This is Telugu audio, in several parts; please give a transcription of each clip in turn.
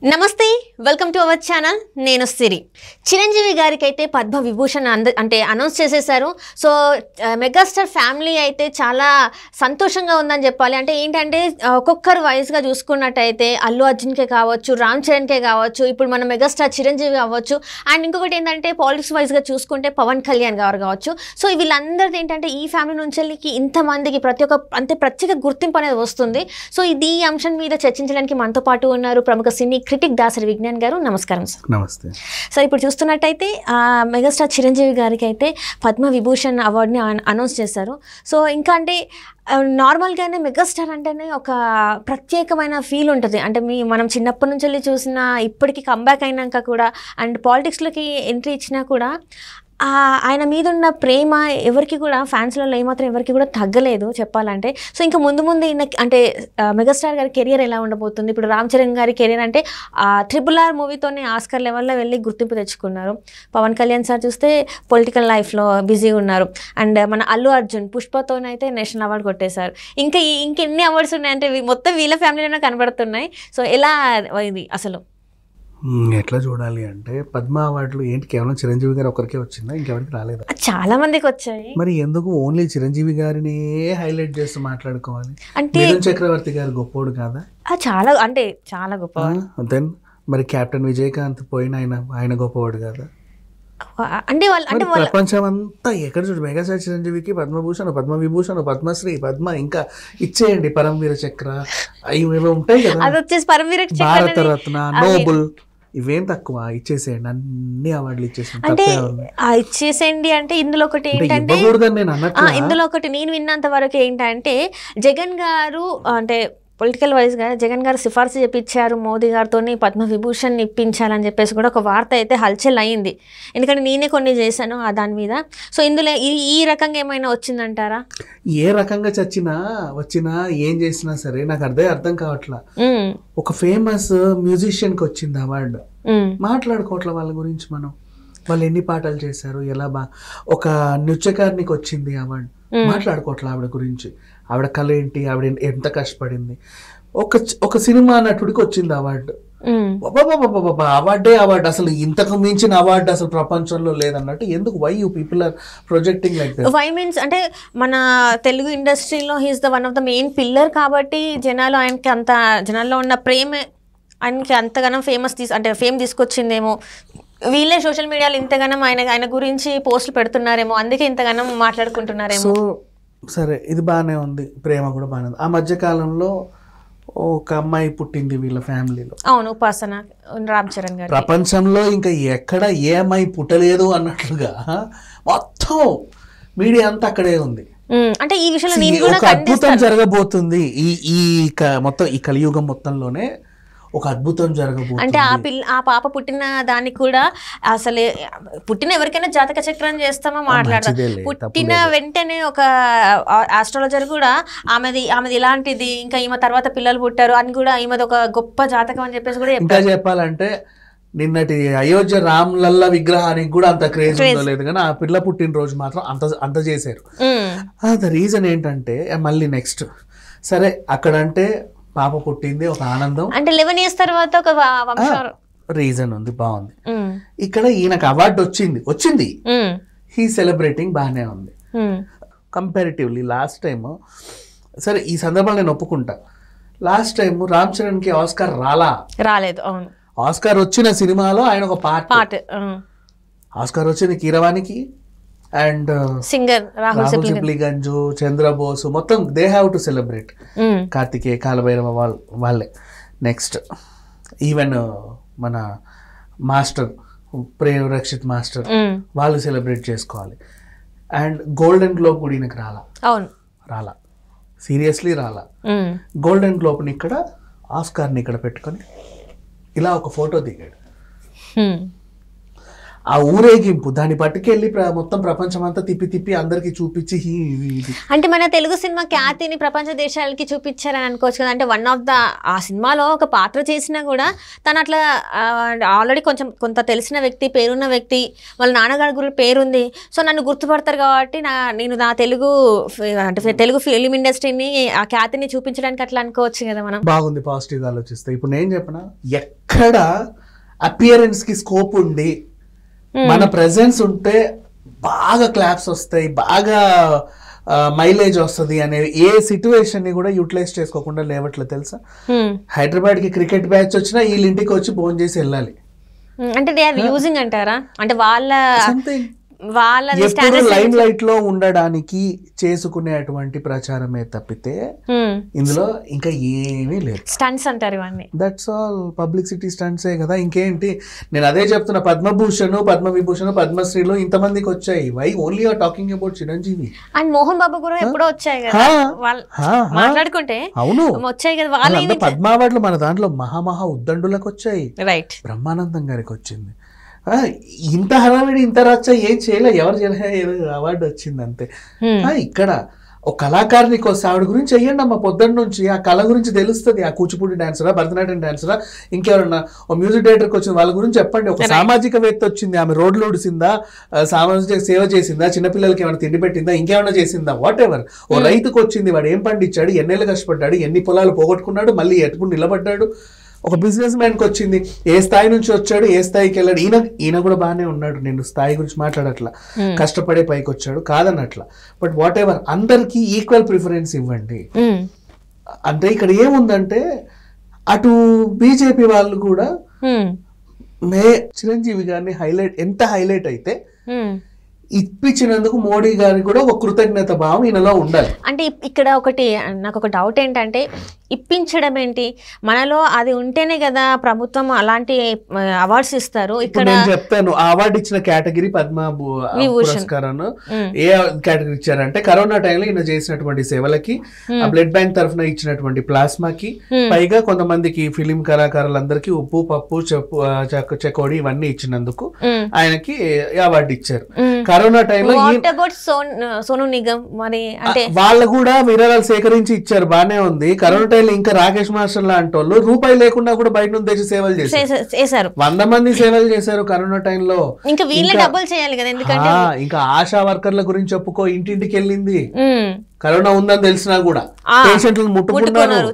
నమస్తే, వెల్కమ్ టు అవర్ ఛానల్. నేను సిరి. చిరంజీవి గారికి అయితే పద్మ విభూషణ్ అంటే అనౌన్స్ చేసేసారు. సో మెగాస్టార్ ఫ్యామిలీ అయితే చాలా సంతోషంగా ఉందని చెప్పాలి. అంటే ఏంటంటే ఒక్కొక్కరు వయసుగా చూసుకున్నట్టయితే అల్లు అర్జున్కే కావచ్చు, రామ్ చరణ్కే కావచ్చు, ఇప్పుడు మన మెగాస్టార్ చిరంజీవి అవ్వచ్చు, అండ్ ఇంకొకటి ఏంటంటే పాలిటిక్స్ వైజ్గా చూసుకుంటే పవన్ కళ్యాణ్ గారు కావచ్చు. సో వీళ్ళందరిది ఏంటంటే ఈ ఫ్యామిలీ నుంచి ఇంతమందికి ప్రతి ఒక్క ప్రత్యేక గుర్తింపు అనేది వస్తుంది. సో ఈ అంశం మీద చర్చించడానికి మనతో పాటు ఉన్నారు ప్రముఖ సినీ క్రిటిక్ దాసరి విజ్ఞాన్ గారు. నమస్కారం సార్. నమస్తే సార్. ఇప్పుడు చూస్తున్నట్టయితే మెగాస్టార్ చిరంజీవి గారికి అయితే పద్మ విభూషణ్ అవార్డుని అనౌన్స్ చేశారు. సో ఇంకా అంటే నార్మల్గానే మెగాస్టార్ అంటేనే ఒక ప్రత్యేకమైన ఫీల్ ఉంటుంది. అంటే మనం చిన్నప్పటి నుంచి వెళ్ళి చూసిన ఇప్పటికీ కంబ్యాక్ అయినాక కూడా అండ్ పాలిటిక్స్లోకి ఎంట్రీ ఇచ్చినా కూడా ఆయన మీద ఉన్న ప్రేమ ఎవరికి కూడా ఫ్యాన్స్లలో ఏమాత్రం ఎవరికి కూడా తగ్గలేదు చెప్పాలంటే. సో ఇంకా ముందు అంటే మెగాస్టార్ గారి కెరియర్ ఎలా ఉండబోతుంది? ఇప్పుడు రామ్ చరణ్ గారి కెరియర్ అంటే RRR మూవీతోనే ఆస్కర్ లెవెల్లో వెళ్ళి గుర్తింపు తెచ్చుకున్నారు. పవన్ కళ్యాణ్ సార్ చూస్తే పొలిటికల్ లైఫ్లో బిజీగా ఉన్నారు. అండ్ మన అల్లు అర్జున్ పుష్పతోనైతే నేషనల్ అవార్డు కొట్టేశారు. ఇంకెన్ని అవార్డ్స్ ఉన్నాయంటే మొత్తం వీళ్ళ ఫ్యామిలీలోనే కనబడుతున్నాయి. సో ఎలా ఇది అసలు ఎట్లా చూడాలి అంటే పద్మ అవార్డులు ఏంటి కేవలం చిరంజీవి గారు ఒకరికే వచ్చిందా, ఇంకెవరికి రాలేదా? చాలా మందికి వచ్చాయి. మరి ఎందుకు ఓన్లీ చిరంజీవి గారిని హైలైట్ చేస్తూ మాట్లాడుకోవాలి? అంటే మిథున్ చక్రవర్తి గారు గొప్పోడు కాదా? చాలా గొప్ప. దెన్ మరి కెప్టెన్ విజయకాంత్ పోయిన ఆయన గొప్పవాడు కాదా? అంటే ప్రపంచం అంతా ఎక్కడ చూడు మెగాస్టార్ చిరంజీవికి పద్మభూషణ్, పద్మవిభూషణ్, పద్మశ్రీ, పద్మ ఇంకా ఇచ్చేయండి, పరమవీర చక్ర ఇవి ఉంటాయి కదా, అది వచ్చేసి పరమవీర భారతరత్న, నోబుల్, ఇవేం తక్కువ, ఇచ్చేసేయండి, అన్ని అవార్డులు ఇచ్చేసేయండి. అంటే ఇందులో ఒకటి ఏంటంటే ఇందులో ఒకటి నేను విన్నంత వరకు ఏంటంటే జగన్ గారు అంటే పొలిటికల్ వైజ్గా జగన్ గారు సిఫార్సు చేపించారు మోదీ గారితో పద్మ విభూషణ్ ఇప్పించాలని చెప్పేసి కూడా ఒక వార్త అయితే హల్చల్ అయింది. ఎందుకంటే నేనే కొన్ని చేశాను దాని మీద. సో ఇందులో ఈ రకంగా ఏమైనా వచ్చిందంటారా? ఏ రకంగా వచ్చినా ఏం చేసినా సరే నాకు అర్థం కావట్లా. ఒక ఫేమస్ మ్యూజిషియన్కి వచ్చింది అవార్డు, మాట్లాడుకోవట్ల వాళ్ళ గురించి మనం, వాళ్ళు ఎన్ని పాటలు చేశారు, ఎలా ఒక నృత్యకారునికి వచ్చింది అవార్డు, మాట్లాడుకోవట్ల ఆవిడ గురించి, ఆవిడ కళ ఏంటి, ఆవిడ ఎంత కష్టపడింది. ఒక సినిమా నటుడికి వచ్చింది అవార్డు, అవార్డు, అసలు ఇంతకు మించిన అవార్డు అసలు ప్రపంచంలో లేదన్నట్టు. ఎందుకు? Why you people are projecting like that? Why means అంటే మన తెలుగు ఇండస్ట్రీలో he's the one of the main pillar కాబట్టి జనాల్లో ఉన్న ప్రేమే ఆయనకి అంతగానం ఫేమ్ తీసుకొచ్చిందేమో. వీళ్ళే సోషల్ మీడియాలో ఇంతగానం ఆయన గురించి పోస్టులు పెడుతున్నారేమో, అందుకే ఇంతగానం మాట్లాడుకుంటున్నారేమో. సో సరే, ఇది బాగానే ఉంది, ప్రేమ కూడా బాగానే ఉంది. ఆ మధ్యకాలంలో ఒక అమ్మాయి పుట్టింది వీళ్ళ ఫ్యామిలీలో. అవును, ఉపాసన, రామ్ చరణ్ గారు. ప్రపంచంలో ఇంకా ఎక్కడ ఏ అమ్మాయి పుట్టలేదు అన్నట్లుగా మొత్తం మీడియా అంతా అక్కడే ఉంది. అంటే ఈ విషయంలో ఒక అద్భుతం జరగబోతుంది. ఈ మొత్తం ఈ కలియుగం మొత్తంలోనే ఒక అద్భుతం జరగబోతుంది. అంటే ఆ పాప పుట్టిన దానికి కూడా అసలు పుట్టిన ఎవరికైనా జాతక చక్రం చేస్తామో మాట్లాడతాం. పుట్టిన వెంటనే ఒక ఆస్ట్రాలజర్ కూడా ఆమెది ఇలాంటిది, ఇంకా ఈమె తర్వాత పిల్లలు పుట్టారు అని కూడా ఈమెది ఒక గొప్ప జాతకం అని చెప్పేసి కూడా ఇంకా చెప్పాలంటే నిన్నటి అయోధ్య రామ్లల్ల విగ్రహానికి కూడా అంత క్రేజ్ ఉందో లేదు, కానీ ఆ పిల్ల పుట్టినరోజు మాత్రం అంత చేశారు. ద రీజన్ ఏంటంటే మళ్ళీ నెక్స్ట్ సరే అక్కడంటే పాప పుట్టింది, ఒక ఆనందం, అంటే 11 years తర్వాత ఒక రీజన్ ఉంది, బాగుంది. ఇక్కడ ఈయనకు అవార్డు వచ్చింది, హీ సెలబ్రేటింగ్, బాగానే ఉంది. కంపారిటివ్లీ లాస్ట్ టైం, సరే ఈ సందర్భంలో నేను ఒప్పుకుంటా, లాస్ట్ టైం రామ్ చరణ్ కి ఆస్కార్ రాలేదు. ఆస్కార్ వచ్చిన సినిమాలో ఆయన ఒక పార్ట్, ఆస్కార్ వచ్చింది కీరవానికి అండ్ సింగర్ రాహుల్ సిప్లిగంజు, చంద్రబోసు, మొత్తం they have to celebrate. Karthikeya, Kalabhairava వాళ్ళే నెక్స్ట్. ఈవెన్ మన మాస్టర్ ప్రేమ్ రక్షిత్ మాస్టర్ వాళ్ళు సెలబ్రేట్ చేసుకోవాలి. అండ్ గోల్డెన్ గ్లోబ్ కూడా ఈయనకు రాలా, సీరియస్లీ రాలా. గోల్డెన్ గ్లోబ్ని ఇక్కడ, ఆస్కార్ని ఇక్కడ పెట్టుకొని ఇలా ఒక ఫోటో దిగాడు. ఆ ఊరేగింపు దాన్ని పట్టుకెళ్ళి మొత్తం ప్రపంచం అంతా తిప్పి తిప్పి అందరికి చూపించి అంటే మన తెలుగు సినిమా ఖ్యాతిని ప్రపంచ దేశాలకి చూపించారని అనుకోవచ్చు కదా. అంటే వన్ ఆఫ్ ద ఆ సినిమాలో ఒక పాత్ర చేసినా కూడా తను అట్లా ఆల్రెడీ కొంత తెలిసిన వ్యక్తి, పేరున్న వ్యక్తి, వాళ్ళ నాన్నగారి గురి పేరుంది, సో నన్ను గుర్తుపడతారు కాబట్టి నేను నా తెలుగు అంటే తెలుగు ఫిలిం ఇండస్ట్రీని ఆ ఖ్యాతిని చూపించడానికి అట్లా అనుకోవచ్చు కదా మనం. బాగుంది, పాజిటివ్గా ఆలోచిస్తే. ఇప్పుడు నేను చెప్పిన ఎక్కడ అపియరెన్స్ కి స్కోప్ ఉండి మన ప్రెజెన్స్ ఉంటే బాగా క్లాప్స్ వస్తాయి, బాగా మైలేజ్ వస్తుంది అనే ఏ సిచ్యువేషన్ ని కూడా యూటిలైజ్ చేసుకోకుండా లేవట్లేదు తెలుసా. హైదరాబాద్ కి క్రికెట్ మ్యాచ్ వచ్చినా వీళ్ళ ఇంటికి వచ్చి ఫోన్ చేసి వెళ్ళాలి. అంటే దే ఆర్ యూజింగ్ అంటారా, అంటే వాళ్ళ లైమ్ లైట్ లో ఉండడానికి చేసుకునేటువంటి ప్రచారమే తప్పితే ఇందులో ఇంకా ఏమీ లేదు. స్టంట్స్ అంటారు ఇవన్నీ. దట్స్ ఆల్ పబ్లిసిటీ స్టంట్సే కదా, ఇంకేంటి. నేను అదే చెప్తున్నా, పద్మభూషణ్, పద్మవిభూషణ్, పద్మశ్రీలు ఇంతమందికి వచ్చాయి. Why only are talking about Chiranjeevi and Mohan Babu కూడా ఎప్పుడో వచ్చాయి కదా మాట్లాడుకుంటే. అవును వచ్చాయి కదా వాళ్ళు. పద్మ అవార్డులు మన దాంట్లో మహా ఉద్దండులకు వచ్చాయి, రైట్. బ్రహ్మానందం గారికి వచ్చింది. ఇంత హడావిడి ఇంత రచ్చ ఏం చేయలే, ఎవరు చేయలే, అవార్డు వచ్చింది అంతే. ఇక్కడ ఒక కళాకారునికి వస్తే ఆవిడ గురించి చెయ్యండి అమ్మ, పొద్దున్న నుంచి ఆ కళ గురించి తెలుస్తుంది. ఆ కూచిపూడి డాన్సరా, భరతనాట్యం డాన్సరా, ఇంకెవరన్నా ఓ మ్యూజిక్ డైరెక్టర్కి వచ్చింది, వాళ్ళ గురించి చెప్పండి. ఒక సామాజికవేత్త వచ్చింది, ఆమె రోడ్లు ఊడిసిందా, సామాజిక సేవ చేసిందా, చిన్నపిల్లలకి ఏమైనా తిండి పెట్టిందా, ఇంకేమైనా చేసిందా, వాట్ ఎవర్. ఓ రైతుకు వచ్చింది, వాడు ఏం పండించాడు, ఎన్నేళ్ళు కష్టపడ్డాడు, ఎన్ని పొలాలు పోగొట్టుకున్నాడు, మళ్ళీ ఎప్పుడు నిలబడ్డాడు. ఒక బిజినెస్ మ్యాన్కి వచ్చింది, ఏ స్థాయి నుంచి వచ్చాడు, ఏ స్థాయికి వెళ్ళాడు. ఈయన కూడా బాగానే ఉన్నాడు, నేను స్థాయి గురించి మాట్లాడట్లా, కష్టపడే పైకి వచ్చాడు కాదన్నట్లా. బట్ వాట్ ఎవర్, అందరికి ఈక్వల్ ప్రిఫరెన్స్ ఇవ్వండి. అంటే ఇక్కడ ఏముందంటే అటు బీజేపీ వాళ్ళు కూడా చిరంజీవి గారిని ఎంత హైలైట్ అయితే ఇప్పించినందుకు మోడీ గారికి కూడా ఒక కృతజ్ఞత భావం ఈయనలో ఉండాలి. అంటే ఇక్కడ నాకు ఒక డౌట్ ఏంటంటే, ఇప్పించడం ఏంటి, మనలో అది ఉంటేనే కదా ప్రభుత్వం అలాంటి అవార్డ్స్ ఇస్తారు. ఇక్కడ నేను చెప్తాను, ఆ అవార్డు ఇచ్చిన కేటగిరీ పద్మ పురస్కారం. ఏ కేటగిరీ ఇచ్చారంటే కరోనా టైంలో ఈయన చేసినటువంటి సేవలకి, ఆ బ్లడ్ బ్యాంక్ తరఫున ఇచ్చినటువంటి ప్లాస్మాకి, పైగా కొంతమందికి ఫిలిం కళాకారులందరికీ ఉప్పు, పప్పు, చెకోడి ఇవన్నీ ఇచ్చినందుకు ఆయనకి అవార్డు ఇచ్చారు. కరోనా టైంలో సోను నిగమ్ మరి అంటే వాళ్ళు కూడా విరాళాలు సేకరించి ఇచ్చారు, బానే ఉంది. కరోనా టైంలో ఇంకా రాకేష్ మాస్టర్ లాంటి వాళ్ళు రూపాయి లేకుండా కూడా బయట నుంచి తెచ్చి సేవలు చేశారు. 100 మంది సేవలు చేశారు కరోనా టైంలో. ఇంకా వీళ్ళే డబ్బులు చేయాలి కదా, ఎందుకంటే ఇంకా ఆశా వర్కర్ల గురించి చెప్పుకో, ఇంటింటికి వెళ్ళింది, కరోనా ఉందని తెలిసినా కూడా పేషెంట్లను ముట్టుకున్నారు,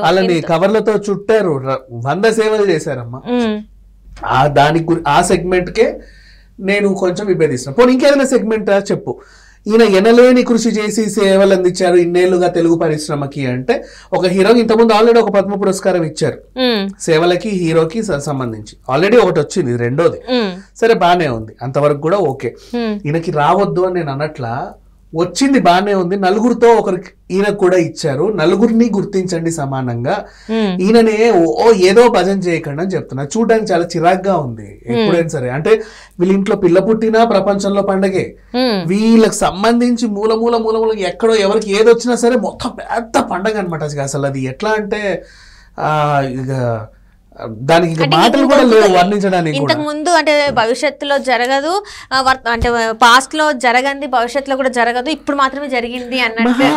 వాళ్ళని కవర్లతో చుట్టారు, 100 సేవలు చేశారమ్మా. ఆ సెగ్మెంట్ కే నేను కొంచెం విభేదిస్తున్నా. పోనీ ఇంకేదైనా సెగ్మెంట్ చెప్పు, ఈయన ఎనలేని కృషి చేసి సేవలు అందించారు ఇన్నేళ్లుగా తెలుగు పరిశ్రమకి అంటే, ఒక హీరోకి ఇంతకుముందు ఆల్రెడీ ఒక పద్మ పురస్కారం ఇచ్చారు సేవలకి, హీరోకి సంబంధించి ఆల్రెడీ ఒకటి వచ్చింది, రెండోది సరే బానే ఉంది, అంతవరకు కూడా ఓకే. ఈయనకి రావద్దు అని నేను అనట్లా, వచ్చింది బానే ఉంది. నలుగురితో ఒకరికి ఈయనకు కూడా ఇచ్చారు, నలుగురిని గుర్తించండి సమానంగా. ఈయననే ఏదో భజన చేయకండి అని చెప్తున్నా. చూడడానికి చాలా చిరాగ్గా ఉంది ఎప్పుడైనా సరే. అంటే వీళ్ళ ఇంట్లో పిల్ల పుట్టినా ప్రపంచంలో పండగే, వీళ్ళకి సంబంధించి మూల ఎక్కడో ఎవరికి ఏది వచ్చినా సరే మొత్తం పెద్ద పండగ అనమాట. అసలు అది ఎట్లా అంటే ఇక దానికి మాటలు కూడా లేవు వర్ణించడానికి. ఇంతకు ముందు అంటే భవిష్యత్తులో జరగదు, అంటే పాస్ట్ లో జరగంది భవిష్యత్తులో కూడా జరగదు, ఇప్పుడు మాత్రమే జరిగింది అన్నట్టు.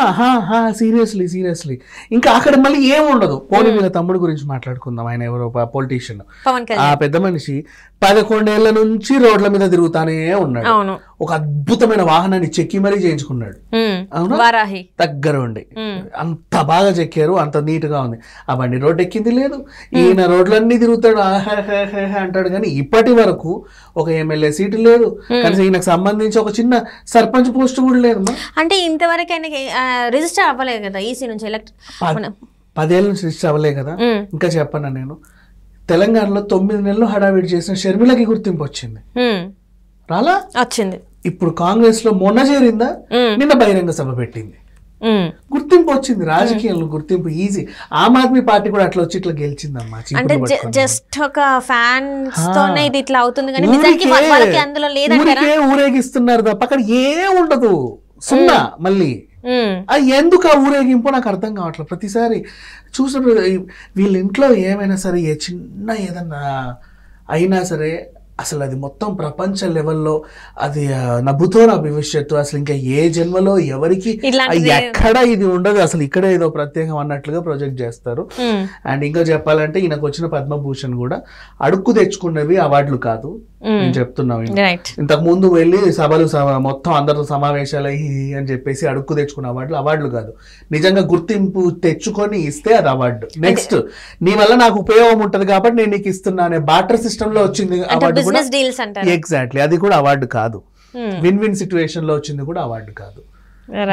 సీరియస్లీ ఇంకా అక్కడ మళ్ళీ ఏం ఉండదు. పోనీ వీళ్ళ తమ్ముడు గురించి మాట్లాడుకుందాం. ఆయన ఎవరో పొలిటీషియన్, ఆ పెద్ద మనిషి 11 ఏళ్ల నుంచి రోడ్ల మీద తిరుగుతానే ఉన్నాడు. ఒక అద్భుతమైన వాహనాన్ని చెక్కి మరీ చేయించుకున్నాడు. దగ్గర ఉండి అంత బాగా చెక్కారు, అంత నీట్ గా ఉంది. ఆ బండి రోడ్డు ఎక్కింది లేదు, ఈయన రోడ్లన్నీ తిరుగుతాడు అంటాడు, కానీ ఇప్పటి వరకు ఒక ఎమ్మెల్యే సీటు లేదు, కనీసం ఈయనకు సంబంధించి ఒక చిన్న సర్పంచ్ పోస్ట్ కూడా లేదు. అంటే ఇంతవరకు ఆయనకి రిజిస్టర్ అవ్వలేదు కదా ఈసీ నుంచి, 10 ఏళ్ళ నుంచి రిజిస్టర్ అవ్వలేదు కదా. ఇంకా చెప్పన్నా, నేను తెలంగాణలో 9 నెలలు హడావిడి చేసిన షర్మిలకి గుర్తింపు వచ్చింది, రాలా వచ్చింది. ఇప్పుడు కాంగ్రెస్ లో మొన్న చేరిందా, నిన్న బహిరంగ సభ పెట్టింది, గుర్తింపు వచ్చింది. రాజకీయాల్లో గుర్తింపు ఈజీ. ఆమ్ ఆద్మీ పార్టీ కూడా అట్లా వచ్చి ఇట్లా గెలిచిందమ్మా. అంటే జస్ట్ ఒక ఫ్యాన్స్ తోనే ఇది ఇట్లా అవుతుంది, కానీ నిజానికి వాళ్ళకి అందులో లేదంటారా, ఊరేగిస్తున్నారు తప్ప అక్కడ ఏం ఉండదు, సున్నా. మళ్ళీ అది ఎందుకు ఆ ఊరేగింపు నాకు అర్థం కావట్లేదు. ప్రతిసారి చూసినప్పుడు వీళ్ళ ఇంట్లో ఏమైనా సరే, చిన్న ఏదన్నా అయినా సరే అసలు అది మొత్తం ప్రపంచ లెవెల్లో అది నవ్వుతో నా భవిష్యత్తు, అసలు ఇంకా ఏ జన్మలో ఎవరికి ఎక్కడ ఇది ఉండదు, అసలు ఇక్కడ ఏదో ప్రత్యేకం అన్నట్లుగా ప్రొజెక్ట్ చేస్తారు. అండ్ ఇంకా చెప్పాలంటే ఈయనకు వచ్చిన పద్మభూషణ్ కూడా అడుక్కు తెచ్చుకున్నవి అవార్డులు కాదు, నేను చెప్తున్నాను. ఇంతకు ముందు వెళ్ళి సభలు మొత్తం అందరితో సమావేశాలు అని చెప్పేసి అడుక్కు తెచ్చుకున్న అవార్డులు కాదు, నిజంగా గుర్తింపు తెచ్చుకొని ఇస్తే అది అవార్డు. నెక్స్ట్ నీ వల్ల నాకు ఉపయోగం ఉంటది కాబట్టి నేను నీకు ఇస్తున్నా అనే బార్టర్ సిస్టమ్ లో వచ్చింది అవార్డు కూడా. ఎగ్జాక్ట్లీ, అది కూడా అవార్డు కాదు. విన్ విన్ సిచ్యువేషన్ లో వచ్చింది కూడా అవార్డు కాదు,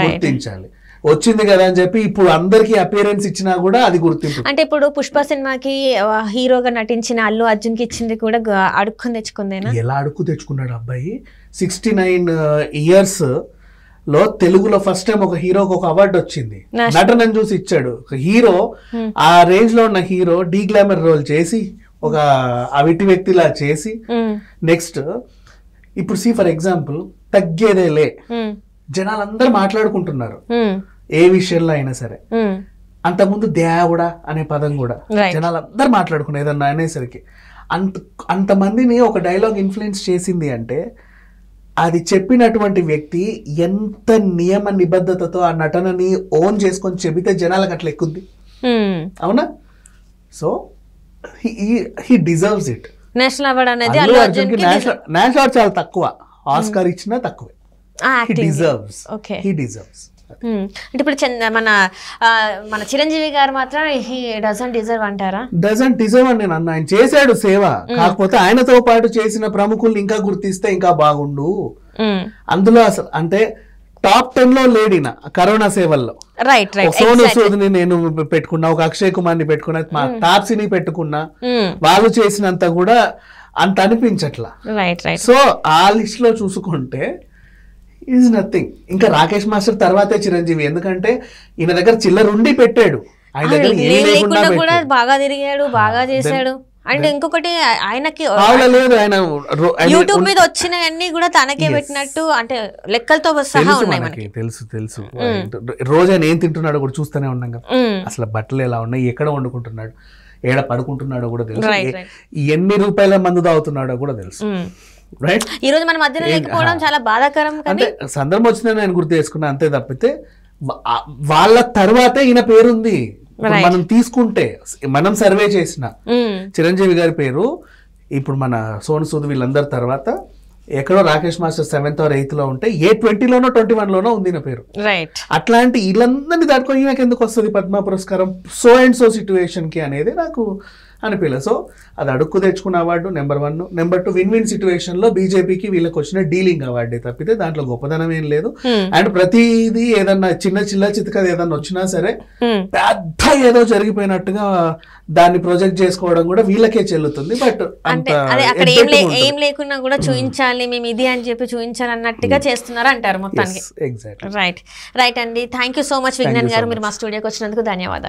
గుర్తించాలి. వచ్చింది కదా అని చెప్పి ఇప్పుడు అందరికి అపియరెన్స్ ఇచ్చినా కూడా అది గుర్తింపు. అంటే ఇప్పుడు పుష్ప సినిమాకి హీరోగా నటించిన అల్లు అర్జున్ కి ఇచ్చింది కూడా అడుక్కుని తెచ్చుకుందేనా? ఎలా అడుక్కు తెచ్చుకున్నాడు అబ్బాయి? 69 years లో తెలుగులో ఫస్ట్ టైం ఒక హీరోకి ఒక అవార్డు వచ్చింది, నటనని చూసి ఇచ్చాడు. ఒక హీరో ఆ రేంజ్ లో ఉన్న హీరో డీ గ్లామర్ రోల్ చేసి ఒక అవిటి వ్యక్తిలా చేసి, నెక్స్ట్ ఇప్పుడు ఫర్ ఎగ్జాంపుల్ తగ్గేదేలే జనాలందరూ మాట్లాడుకుంటున్నారు ఏ విషయంలో అయినా సరే. అంతకుముందు దేవుడా అనే పదం కూడా జనాలందరూ మాట్లాడుకున్నారు ఏదన్నా అనేసరికి. అంతమందిని ఒక డైలాగ్ ఇన్ఫ్లుయెన్స్ చేసింది అంటే అది చెప్పినటువంటి వ్యక్తి ఎంత నియమ నిబద్ధతతో ఆ నటనని ఓన్ చేసుకొని చెబితే జనాలకు అట్లా ఎక్కుద్ది, అవునా? So he deserves it. National award అనేది నేషనల్ అవార్డ్ చాలా తక్కువ, ఆస్కార్ ఇచ్చినా తక్కువే. He deserves. He deserves. అంటే ఇప్పుడు మన చిరంజీవి గారు మాత్రం హీ డజంట్ డిజర్వ్ అంటారా? డజంట్ డిజర్వ్ అని నేను అన్నా. ఆయన చేశాడు సేవ, కాకపోతే ఆయనతో పాటు చేసిన ప్రముఖుల్ని ఇంకా గుర్తిస్తే ఇంకా బాగుండు. అందులో అసలు అంటే టాప్ 10 లో లేడిన కరోనా సేవల్లో. సోను సూద్ని నేను పెట్టుకున్నా, ఒక అక్షయ్ కుమార్ ని పెట్టుకున్నా, మా తాప్సిని పెట్టుకున్నా, వాళ్ళు చేసినంత కూడా అంత అనిపించట్లా. సో ఆ లిస్ట్ లో చూసుకుంటే ఈజ్ నథింగ్. ఇంకా రాకేష్ మాస్టర్ తర్వాతే చిరంజీవి, ఎందుకంటే ఈయన దగ్గర చిల్లర ఉండి పెట్టాడు, ఆయన దగ్గర కూడా బాగా తిరిగాడు, బాగా చేశాడు. అండ్ ఇంకొకటి ఆయనకి యూట్యూబ్ మీద వచ్చినవన్నీ కూడా తనకే పెట్టినట్టు, అంటే లెక్కలతో సహా ఉన్నాయి మనకి. తెలుసు రోజు ఆయన ఏం తింటున్నాడో కూడా చూస్తూనే ఉన్నాం కదా. అసలు బట్టలు ఎలా ఉన్నాయి, ఎక్కడ వండుకుంటున్నాడు, ఏడ పడుకుంటున్నాడో కూడా తెలుసు, ఎన్ని రూపాయల మందు తాగుతున్నాడో కూడా తెలుసు. రైట్, ఈ రోజు మన మధ్యలో లేకపోవడం చాలా బాధాకరం. అంటే సందర్భం వచ్చిందని నేను గుర్తు చేసుకున్నా అంతే తప్పితే వాళ్ళ తర్వాతే ఈయన పేరుంది. మనం తీసుకుంటే మనం సర్వే చేసిన చిరంజీవి గారి పేరు ఇప్పుడు మన సోను సూద్ వీళ్ళందరి తర్వాత ఎక్కడో Rakesh master 7th or 8th లో ఉంటే A20 లోనో 21 లోనో ఉంది నా పేరు. అట్లాంటి వీళ్ళందరినీ దాటుకొని నాకు ఎందుకు వస్తుంది పద్మ పురస్కారం సో అండ్ సో సిచ్యువేషన్ కి అనేది నాకు అనిపించలేదు. సో అది అడుక్కు తెచ్చుకున్న award number 1. Number 2 win win situation లో బీజేపీకి వీళ్ళకి వచ్చిన డీలింగ్ అవార్డే తప్పితే దాంట్లో గొప్పదనం ఏం లేదు. అండ్ ప్రతిదీ ఏదన్నా చిన్న చితకది ఏదన్నా వచ్చినా సరే పెద్ద ఏదో జరిగిపోయినట్టుగా దాన్ని ప్రొజెక్ట్ చేసుకోవడం కూడా వీళ్ళకే చెల్లుతుంది. బట్ అక్కడ ఏం లేకున్నా కూడా చూపించాలి, మేము ఇది అని చెప్పి చూపించాలి అన్నట్టుగా చేస్తున్నారు అంటారు మొత్తానికి. ఎగ్జాక్ట్లీ. రైట్ అండి, thank you so much Vignan garu, మీరు మా స్టూడియోకి వచ్చినందుకు ధన్యవాదాలు.